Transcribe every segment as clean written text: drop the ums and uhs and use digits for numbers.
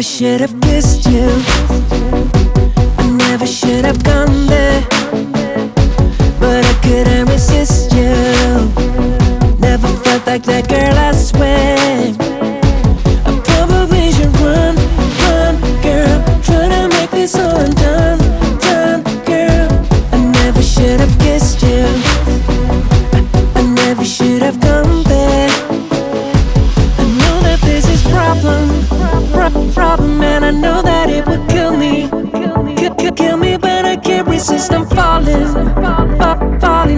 never should have kissed you. I never should have gone there, but I couldn't resist you. Never felt like that girl, I swear. I probably should run, girl. Try to make this all undone, girl. I never should have kissed you. I never should have gone there. I know that this is problem, and I know that it would kill me, kill me, but I can't resist. I'm falling,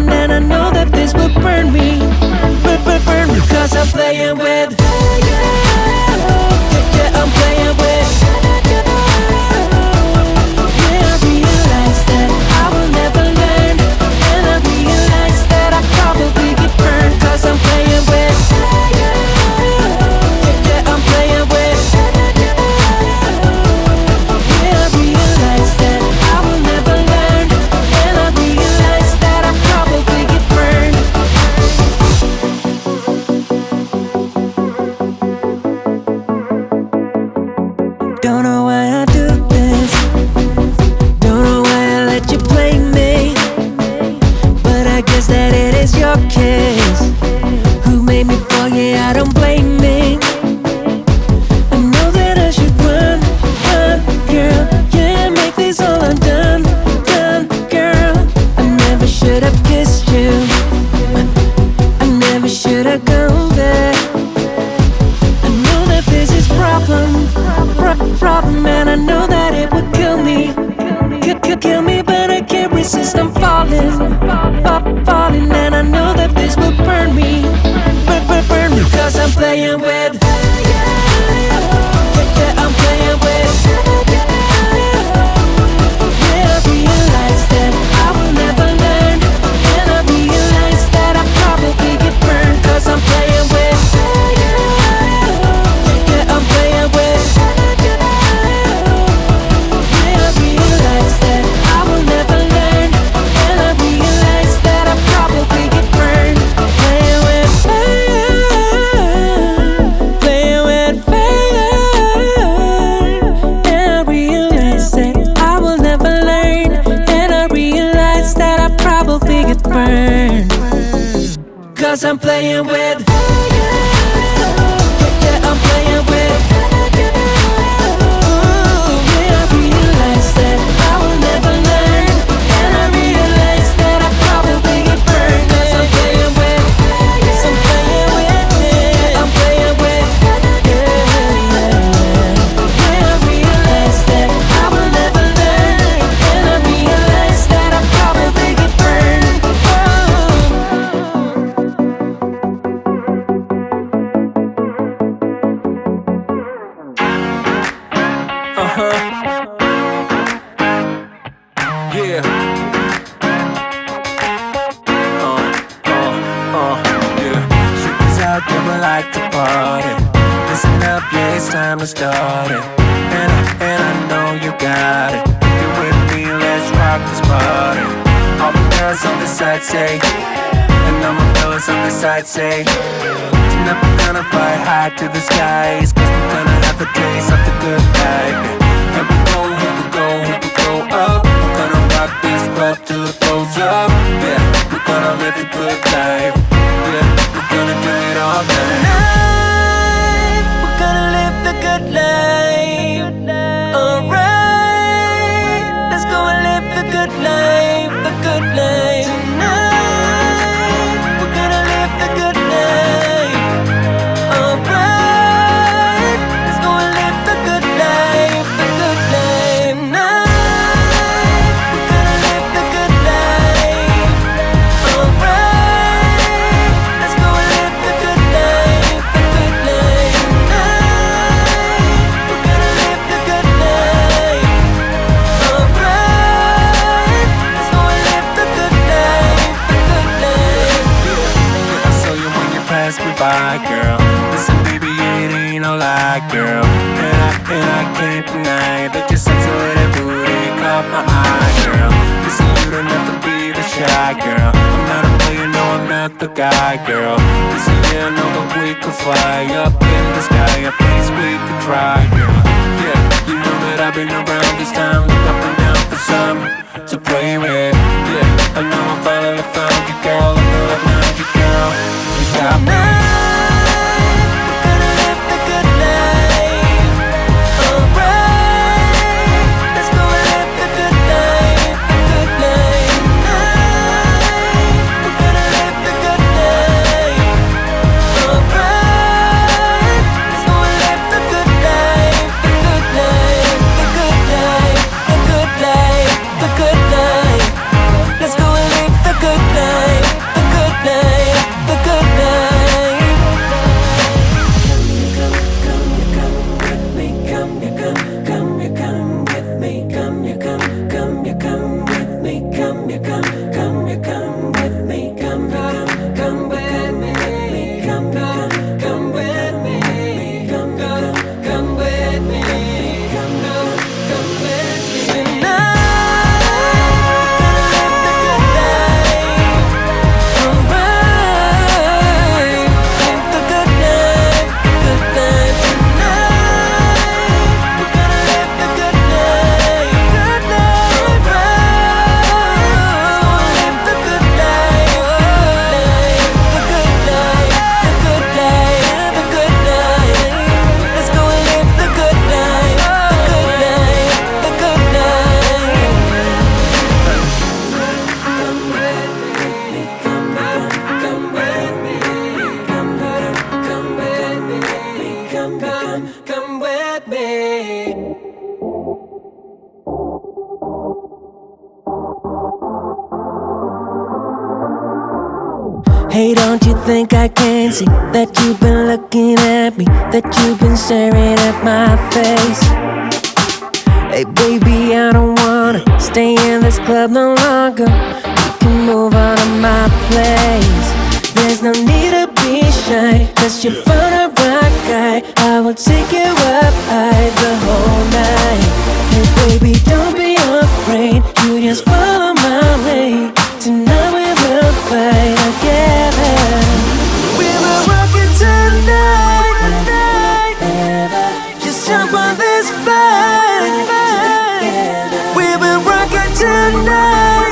and I know that this will burn me, burn me, 'cause I'm playing with, yeah, I'm playing with. Yeah, I realize that I will never learn, and I realize that I probably get burned, 'cause I'm playing with, yeah, I'm playing with. Yeah, I realize that I will never learn, and I realize that I probably get burned. Don't know why I do this, don't know why I let you play me, but I guess that it is your kiss who made me fall, yeah, I don't blame me. I know that I should run, girl, yeah, make this all undone, girl. I never should have kissed you, I never should have gone there. I know that this is problem, and I know that it would kill me, kill me, but I can't resist. I'm falling, and I know that this will burn me, burn me, 'cause I'm playing with, yeah, I'm playing with. Yeah, I realize that I will never learn, and I realize that I probably get burned, 'cause I'm playing with, yeah, I'm playing with. Yeah, I realize that I will never learn, and I realize that I probably get burned. Playing with fire, playing with fire. And I realize that I will never learn, and I realize that I probably get burned, 'cause I'm playing with, yeah, I'm playing with. Yeah, I realize that I will never learn, and I realize that I probably get burned, 'cause I'm playing with, yes, I'm playing with, yeah, I'm playing with, yeah. Yeah, I realize that I will never learn, and I realize that I probably get burned. Yeah. Yeah. Shit out there, we like to party. Listen up, yeah, it's time to start it. And I know you got it. If you're with me, let's rock this party. All the girls on the side say, and all my fellas on the side say, tonight we're gonna fly high to the skies, 'cause we're gonna have a taste of the good life. Here we go, here we go, here we go up. We're gonna rock this club till it blows up. Yeah, we're gonna live a good life. Yeah, we're gonna do it all night. Tonight, we're gonna live the good life. Alright, let's go and live the good life, the good life. Tonight, we're gonna live the good life. Alright, let's go and live the good life, the good life. Tonight, we're gonna live the good life. Alright, let's go and live the good life, the good life. Tonight, we're gonna live the good life. Alright, let's go and live the good life, the good life. I saw you when you passed me by, girl. Listen, baby, it ain't no lie, girl. And I can't deny that your sexy little booty caught my eye, girl. Listen, you don't have to be the shy, girl. I'm not a player, no, I'm not the guy, girl. Listen, yeah, I know that we could fly up in the sky. At least we could try, girl. Yeah. I've been around this time, look up and down for some to play with. Yeah, I know I finally found you, girl. I feel like now you, girl. You got me. Come with me. Hey, don't you think I can see that you've been looking at me, that you've been staring at my face? Hey baby, I don't wanna stay in this club no longer. You can move on to my place. There's no need to be shy, 'cause you're found a right guy. I will take you up high the whole night. Hey baby, don't be afraid, you just follow my lead. Tonight we will fight together. We will rock it tonight. Just jump on this fight. We will rock it tonight.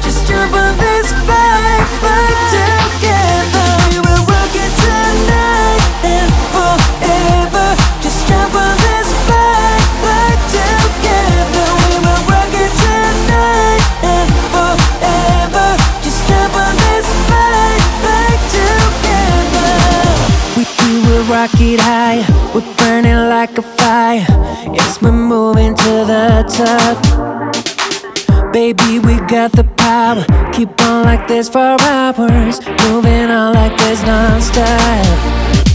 Just jump on this fight together. We will rock it tonight and forever. Just jump on this fight together. We will rock it tonight and forever. Just jump on this fight together. We will rock it higher. We're burning like a fire. Yes, we're moving to the top. Baby, we got the power. Keep on like this for hours. Moving on like this non-stop.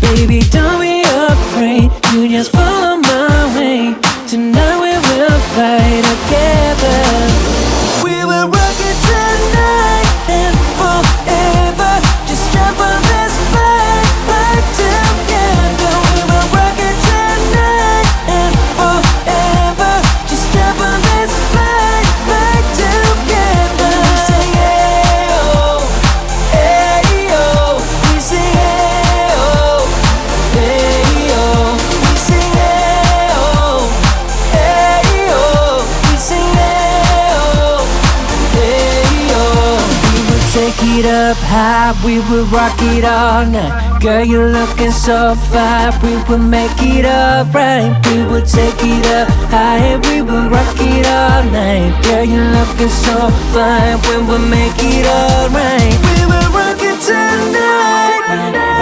Baby, don't be afraid, you just follow my way. Tonight we will fight together. We will rock it tonight and forever. Just jump on this fight together. We will rock it tonight and forever. Just jump on this fight together. We say yeah, oh, hey, oh. We say yeah, oh, hey, oh. We say yeah, oh, hey, oh. We say yeah, oh, hey, oh. We will take it up high, we will rock it all night. Girl, you're looking so fine, we will make it alright. We will take it up high, we will rock it all night. Girl, you're looking so fine, we will make it alright. We will rock it tonight.